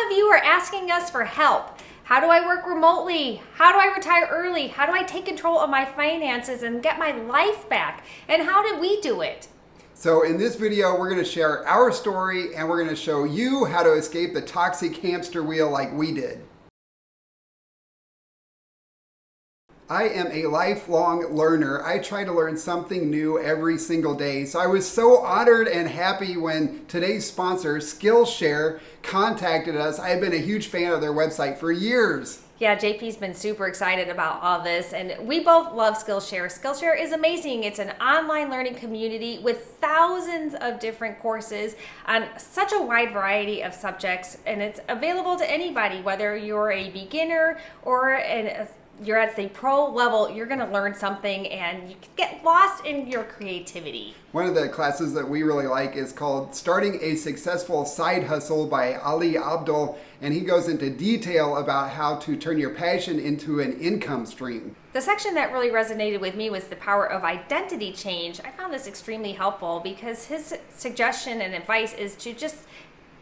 of you are asking us for help. How do I work remotely? How do I retire early? How do I take control of my finances and get my life back? And how did we do it? So in this video, we're going to share our story and we're going to show you how to escape the toxic hamster wheel like we did. I am a lifelong learner. I try to learn something new every single day. So I was so honored and happy when today's sponsor, Skillshare, contacted us. I've been a huge fan of their website for years. Yeah, JP's been super excited about all this, and we both love Skillshare. Skillshare is amazing. It's an online learning community with thousands of different courses on such a wide variety of subjects, and it's available to anybody, whether you're a beginner or you're at the pro level. You're going to learn something and you can get lost in your creativity. One of the classes that we really like is called Starting a Successful Side Hustle by Ali Abdul, and he goes into detail about how to turn your passion into an income stream. The section that really resonated with me was the power of identity change. I found this extremely helpful because his suggestion and advice is to just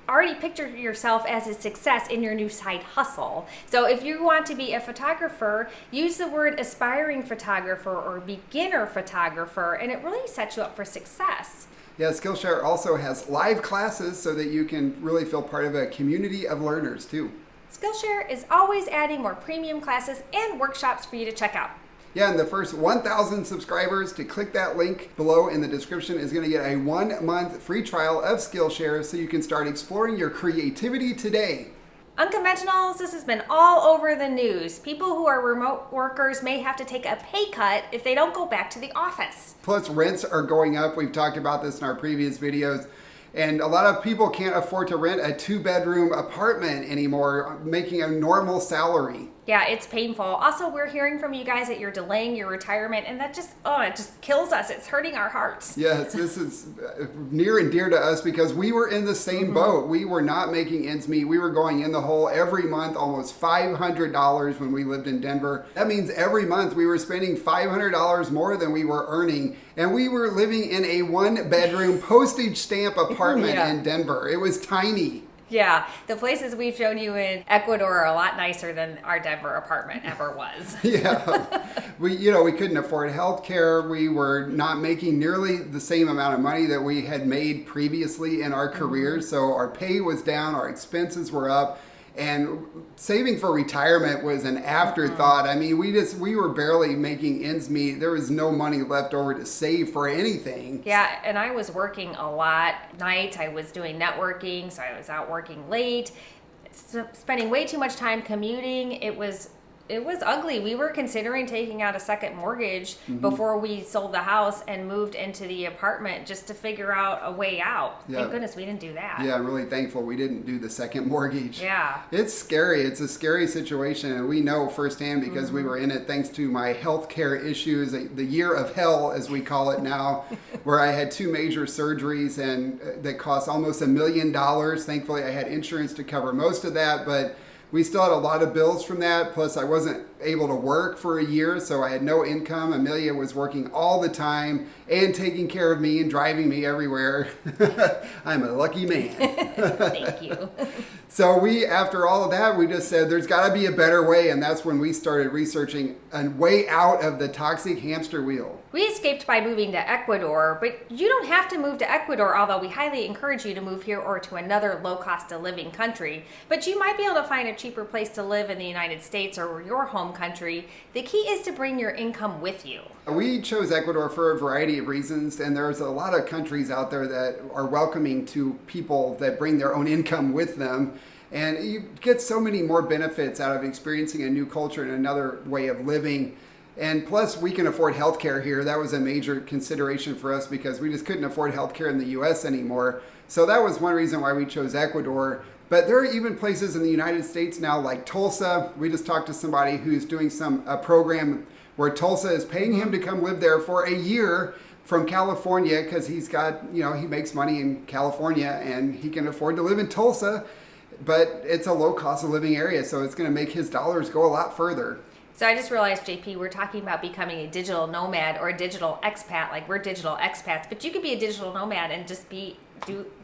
already picture yourself as a success in your new side hustle. So if you want to be a photographer, use the word aspiring photographer or beginner photographer, and it really sets you up for success. Yeah, Skillshare also has live classes so that you can really feel part of a community of learners too. Skillshare is always adding more premium classes and workshops for you to check out. Yeah, and the first 1,000 subscribers to click that link below in the description is going to get a 1-month free trial of Skillshare so you can start exploring your creativity today. Unconventionals, this has been all over the news. People who are remote workers may have to take a pay cut if they don't go back to the office. Plus, rents are going up. We've talked about this in our previous videos. And a lot of people can't afford to rent a 2-bedroom apartment anymore, making a normal salary. Yeah, it's painful. Also, we're hearing from you guys that you're delaying your retirement, and that it just kills us. It's hurting our hearts. Yes, this is near and dear to us because we were in the same boat. We were not making ends meet. We were going in the hole every month, almost $500 when we lived in Denver. That means every month we were spending $500 more than we were earning, and we were living in a 1-bedroom postage stamp apartment in Denver. It was tiny. Yeah, the places we've shown you in Ecuador are a lot nicer than our Denver apartment ever was. Yeah, we couldn't afford health care. We were not making nearly the same amount of money that we had made previously in our careers. So our pay was down, our expenses were up, and saving for retirement was an afterthought. I mean, we were barely making ends meet. There was no money left over to save for anything. Yeah, and I was working a lot nights. I was doing networking, so I was out working late, spending way too much time commuting. It was ugly. We were considering taking out a second mortgage before we sold the house and moved into the apartment just to figure out a way out. Yeah. Thank goodness we didn't do that. Yeah, I'm really thankful we didn't do the second mortgage. Yeah. It's scary. It's a scary situation, and we know firsthand because we were in it thanks to my healthcare issues, the year of hell, as we call it now, where I had 2 major surgeries and that cost almost $1 million. Thankfully, I had insurance to cover most of that, but we still had a lot of bills from that. Plus, I wasn't able to work for a year, so I had no income. Amelia was working all the time and taking care of me and driving me everywhere. I'm a lucky man. Thank you. So after all of that, we just said there's got to be a better way, and that's when we started researching a way out of the toxic hamster wheel. We escaped by moving to Ecuador, but you don't have to move to Ecuador, although we highly encourage you to move here or to another low cost of living country. But you might be able to find a cheaper place to live in the United States or your home country. The key is to bring your income with you. We chose Ecuador for a variety of reasons, and there's a lot of countries out there that are welcoming to people that bring their own income with them. And you get so many more benefits out of experiencing a new culture and another way of living. And plus, we can afford healthcare here. That was a major consideration for us because we just couldn't afford healthcare in the U.S. anymore. So that was one reason why we chose Ecuador. But there are even places in the United States now like Tulsa. We just talked to somebody who's doing a program where Tulsa is paying him to come live there for a year from California because he's got, he makes money in California and he can afford to live in Tulsa. But it's a low cost of living area, so it's going to make his dollars go a lot further. So I just realized, JP, we're talking about becoming a digital nomad or a digital expat, like we're digital expats, but you could be a digital nomad and just be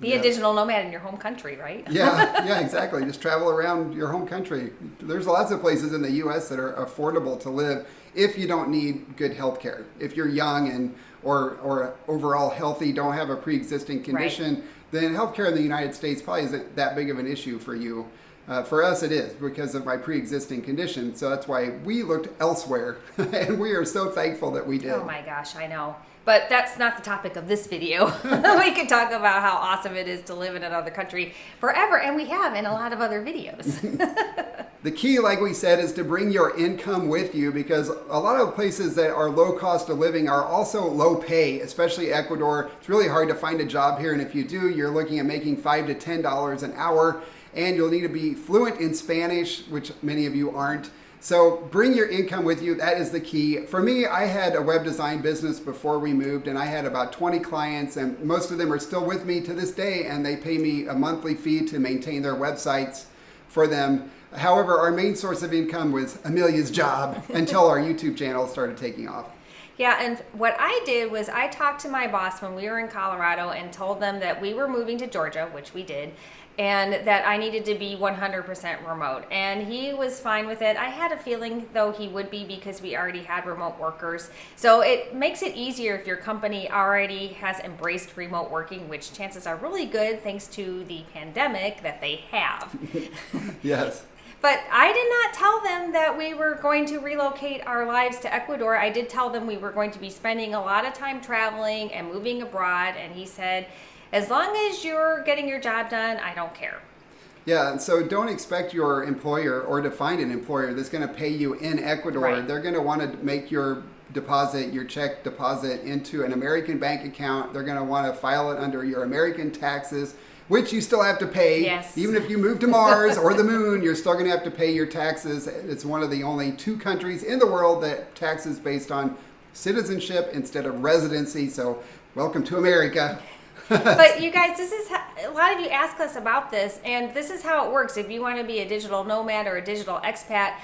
be a digital nomad in your home country, right? Yeah, exactly. Just travel around your home country. There's lots of places in the U.S. that are affordable to live if you don't need good health care. If you're young and or overall healthy, don't have a pre-existing condition, then healthcare in the United States probably isn't that big of an issue for you. For us, it is because of my pre-existing condition. So that's why we looked elsewhere, and we are so thankful that we did. Oh my gosh, I know. But that's not the topic of this video. We could talk about how awesome it is to live in another country forever, and we have in a lot of other videos. The key, like we said, is to bring your income with you, because a lot of places that are low cost of living are also low pay, especially Ecuador. It's really hard to find a job here, and if you do, you're looking at making $5 to $10 an hour, and you'll need to be fluent in Spanish, which many of you aren't. So bring your income with you. That is the key. For me, I had a web design business before we moved, and I had about 20 clients, and most of them are still with me to this day, and they pay me a monthly fee to maintain their websites for them. However, our main source of income was Amelia's job until our YouTube channel started taking off. Yeah, and what I did was I talked to my boss when we were in Colorado and told them that we were moving to Georgia, which we did, and that I needed to be 100% remote. And he was fine with it. I had a feeling, though, he would be, because we already had remote workers. So it makes it easier if your company already has embraced remote working, which chances are really good thanks to the pandemic that they have. Yes. But I did not tell them that we were going to relocate our lives to Ecuador. I did tell them we were going to be spending a lot of time traveling and moving abroad. And he said, as long as you're getting your job done, I don't care. Yeah, and so don't expect your employer or to find an employer that's going to pay you in Ecuador. Right. They're going to want to make your deposit, your check deposit, into an American bank account. They're going to want to file it under your American taxes, which you still have to pay. Yes. Even if you move to Mars or the moon, you're still going to have to pay your taxes. It's one of the only 2 countries in the world that taxes based on citizenship instead of residency. So welcome to America. But you guys, this is how, a lot of you ask us about this, and this is how it works. If you want to be a digital nomad or a digital expat,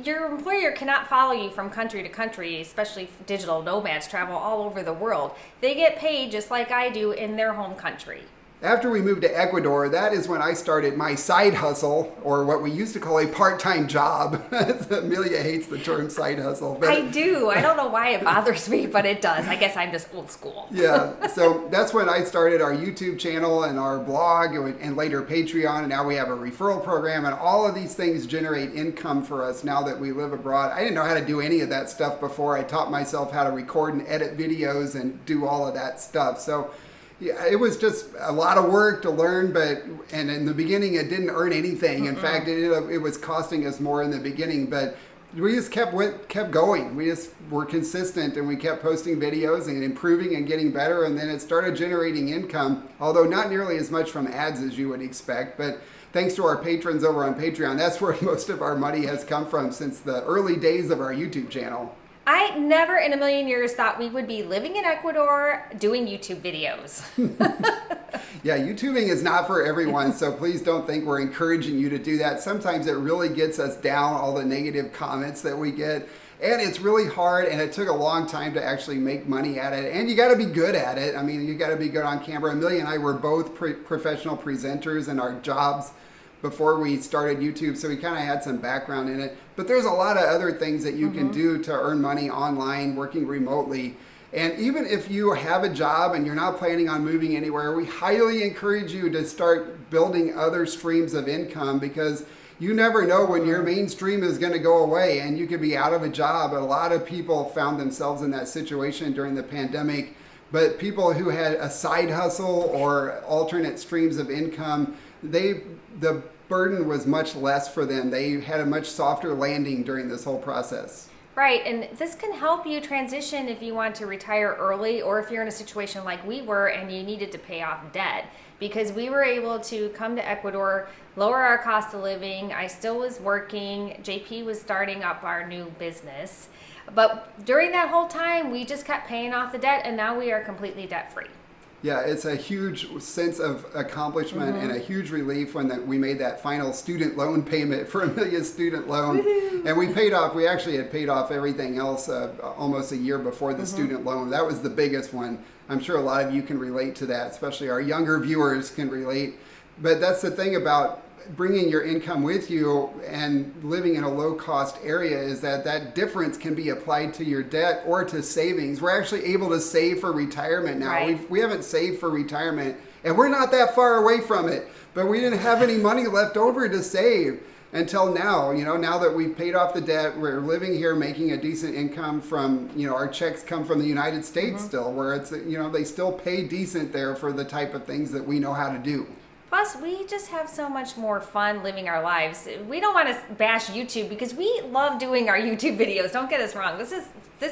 your employer cannot follow you from country to country, especially digital nomads travel all over the world. They get paid just like I do in their home country. After we moved to Ecuador, that is when I started my side hustle, or what we used to call a part-time job. Amelia hates the term side hustle. But I do. I don't know why it bothers me, but it does. I guess I'm just old school. Yeah, so that's when I started our YouTube channel and our blog and later Patreon, and now we have a referral program, and all of these things generate income for us now that we live abroad. I didn't know how to do any of that stuff before. I taught myself how to record and edit videos and do all of that stuff. So yeah, it was just a lot of work to learn, and in the beginning it didn't earn anything. In fact, it was costing us more in the beginning, but we just kept going. We just were consistent, and we kept posting videos and improving and getting better, and then it started generating income, although not nearly as much from ads as you would expect. But thanks to our patrons over on Patreon, that's where most of our money has come from since the early days of our YouTube channel. I never in a million years thought we would be living in Ecuador doing YouTube videos. Yeah, YouTubing is not for everyone, so please don't think we're encouraging you to do that. Sometimes it really gets us down, all the negative comments that we get. And it's really hard, and it took a long time to actually make money at it. And you got to be good at it. I mean, you got to be good on camera. Amelia and I were both professional presenters in our jobs before we started YouTube, so we kind of had some background in it. But there's a lot of other things that you can do to earn money online, working remotely. And even if you have a job and you're not planning on moving anywhere, we highly encourage you to start building other streams of income, because you never know when your main stream is going to go away and you could be out of a job. A lot of people found themselves in that situation during the pandemic, but people who had a side hustle or alternate streams of income, the burden was much less for them. They had a much softer landing during this whole process. Right, and this can help you transition if you want to retire early, or if you're in a situation like we were and you needed to pay off debt, because we were able to come to Ecuador, lower our cost of living. I still was working. JP was starting up our new business. But during that whole time, we just kept paying off the debt, and now we are completely debt-free. Yeah, it's a huge sense of accomplishment and a huge relief when we made that final student loan payment for Amelia's student loan. Woo-hoo. And we actually had paid off everything else almost a year before the student loan. That was the biggest one. I'm sure a lot of you can relate to that, especially our younger viewers can relate. But that's the thing about bringing your income with you and living in a low-cost area, is that that difference can be applied to your debt or to savings. We're actually able to save for retirement now. Right. We haven't saved for retirement, and we're not that far away from it, but we didn't have any money left over to save until now. Now that we've paid off the debt, we're living here making a decent income from, our checks come from the United States still, where it's, they still pay decent there for the type of things that we know how to do. Plus, we just have so much more fun living our lives. We don't want to bash YouTube because we love doing our YouTube videos. Don't get us wrong. This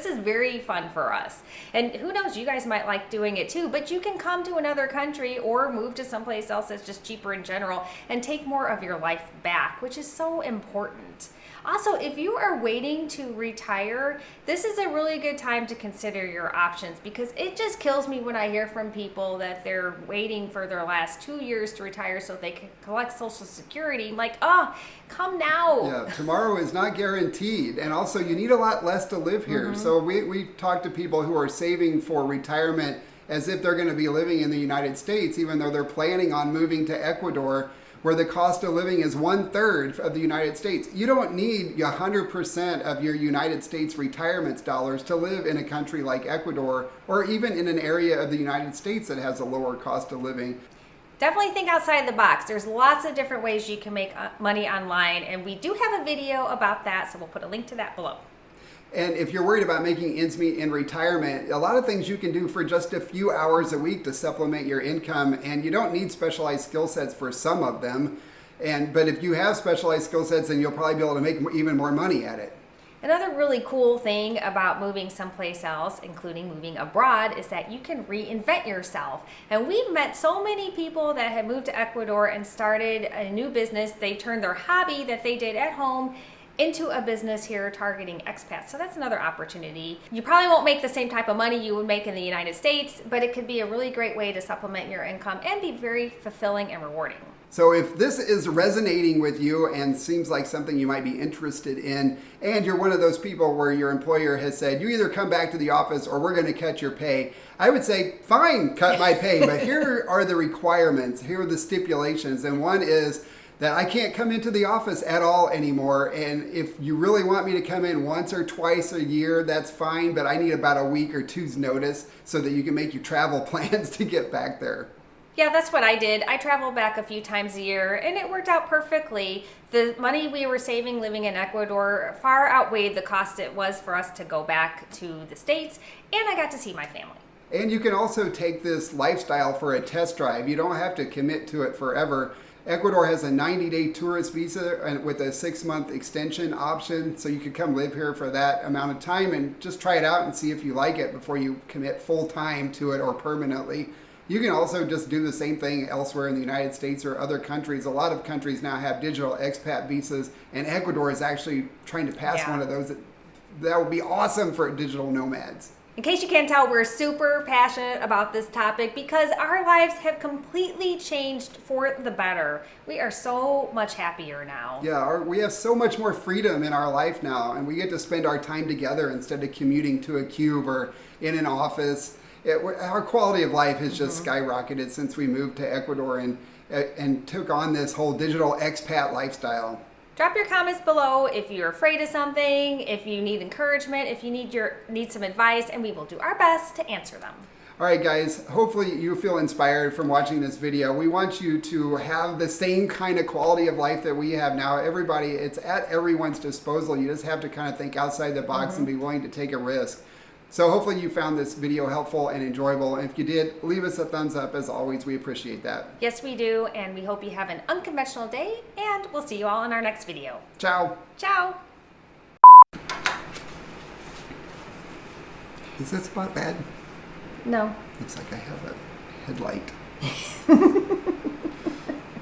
is very fun for us. And who knows, you guys might like doing it too, but you can come to another country or move to someplace else that's just cheaper in general and take more of your life back, which is so important. Also, if you are waiting to retire, this is a really good time to consider your options, because it just kills me when I hear from people that they're waiting for their last 2 years to retire so they can collect Social Security. I'm like, come now. Yeah, tomorrow is not guaranteed. And also, you need a lot less to live here. So we talk to people who are saving for retirement as if they're going to be living in the United States, even though they're planning on moving to Ecuador, where the cost of living is 1/3 of the United States. You don't need 100% of your United States retirement dollars to live in a country like Ecuador, or even in an area of the United States that has a lower cost of living. Definitely think outside the box. There's lots of different ways you can make money online, and we do have a video about that, so we'll put a link to that below. And if you're worried about making ends meet in retirement, a lot of things you can do for just a few hours a week to supplement your income, and you don't need specialized skill sets for some of them. But if you have specialized skill sets, then you'll probably be able to make even more money at it. Another really cool thing about moving someplace else, including moving abroad, is that you can reinvent yourself. And we've met so many people that have moved to Ecuador and started a new business. They turned their hobby that they did at home into a business here targeting expats. So that's another opportunity. You probably won't make the same type of money you would make in the United States, but it could be a really great way to supplement your income and be very fulfilling and rewarding. So if this is resonating with you and seems like something you might be interested in, and you're one of those people where your employer has said, you either come back to the office or we're going to cut your pay, I would say, fine, cut my pay. But here are the requirements. Here are the stipulations. And one is that I can't come into the office at all anymore. And if you really want me to come in once or twice a year, that's fine, but I need about a week or two's notice so that you can make your travel plans to get back there. Yeah, that's what I did. I traveled back a few times a year, and it worked out perfectly. The money we were saving living in Ecuador far outweighed the cost it was for us to go back to the States, and I got to see my family. And you can also take this lifestyle for a test drive. You don't have to commit to it forever. Ecuador has a 90-day tourist visa with a 6-month extension option, so you could come live here for that amount of time and just try it out and see if you like it before you commit full-time to it or permanently. You can also just do the same thing elsewhere in the United States or other countries. A lot of countries now have digital expat visas, and Ecuador is actually trying to pass one of those. That would be awesome for digital nomads. In case you can't tell, we're super passionate about this topic because our lives have completely changed for the better. We are so much happier now. Yeah, we have so much more freedom in our life now, and we get to spend our time together instead of commuting to a cube or in an office. Our quality of life has just skyrocketed since we moved to Ecuador and took on this whole digital expat lifestyle. Drop your comments below if you're afraid of something, if you need encouragement, if you need some advice, and we will do our best to answer them. All right, guys, hopefully you feel inspired from watching this video. We want you to have the same kind of quality of life that we have now. Everybody, it's at everyone's disposal. You just have to kind of think outside the box and be willing to take a risk. So hopefully you found this video helpful and enjoyable. And if you did, leave us a thumbs up. As always, we appreciate that. Yes, we do. And we hope you have an unconventional day. And we'll see you all in our next video. Ciao. Ciao. Is that spot bad? No. Looks like I have a headlight.